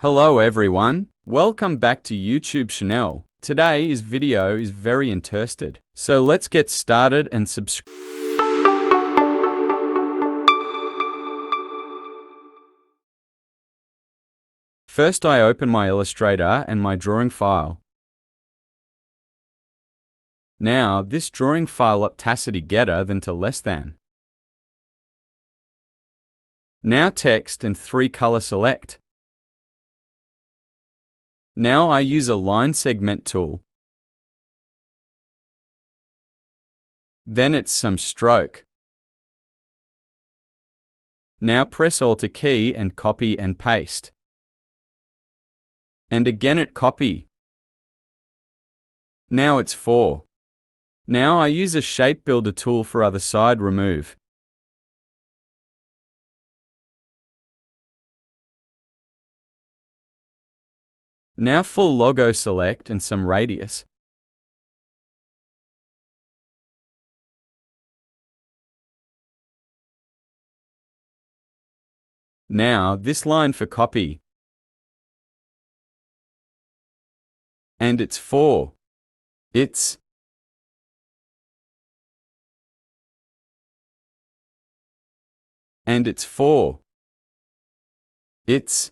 Hello everyone, welcome back to YouTube channel. Today's video is very interested. So let's get started and subscribe. First I open my Illustrator and my drawing file. Now this drawing file opacity getter than to less than. Now text and 3 color select. Now I use a line segment tool. Then it's some stroke. Now press Alt key and copy and paste. And again it copy. Now it's 4. Now I use a shape builder tool for other side remove. Now full logo select and some radius. Now this line for copy. And it's 4. And it's 4. It's.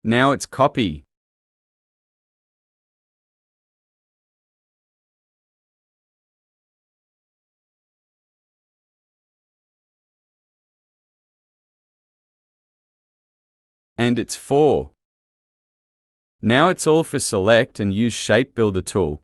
Now it's copy. And it's 4. Now it's all for select and use shape builder tool.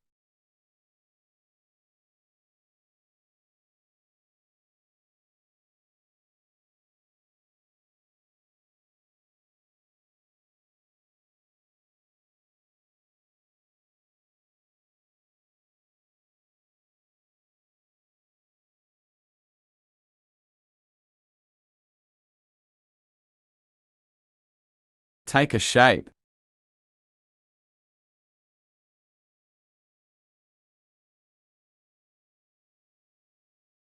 Take a shape.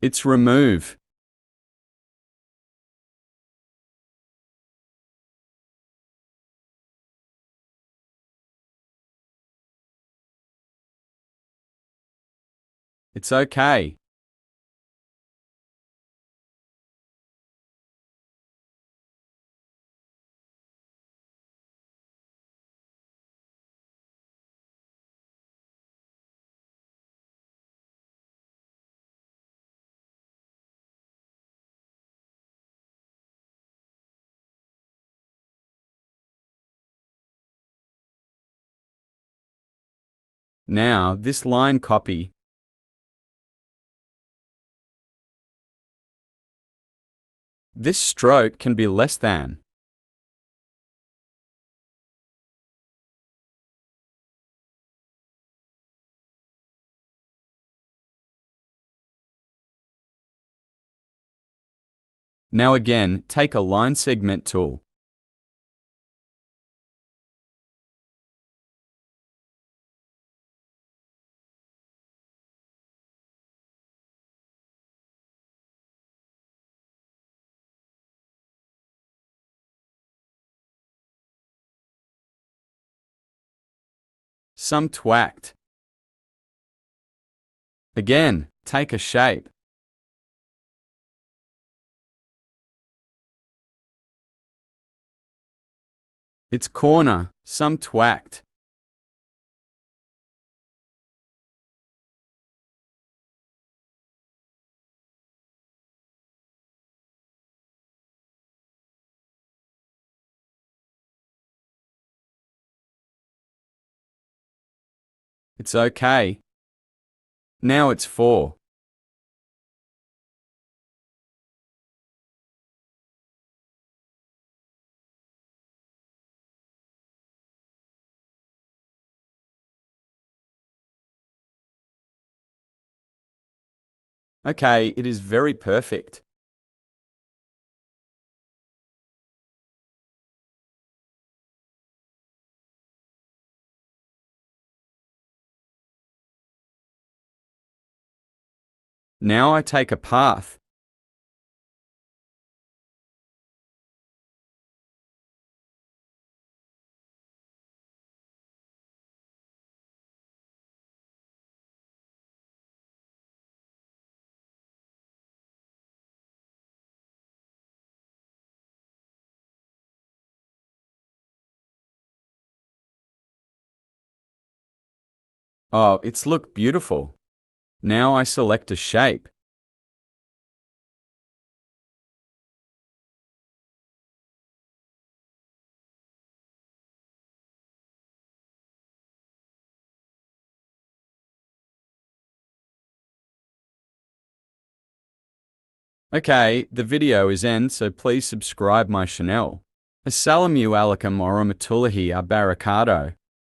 It's remove. It's okay. Now this line copy. This stroke can be less than. Now again, take a line segment tool. Some twacked. Again, take a shape. It's corner, some twacked. It's okay. Now it's 4. Okay, it is very perfect. Now I take a path. Oh, it's look beautiful. Now I select a shape. Okay, the video is end, so please subscribe my channel. Assalamu alaikum warahmatullahi wabarakatuh.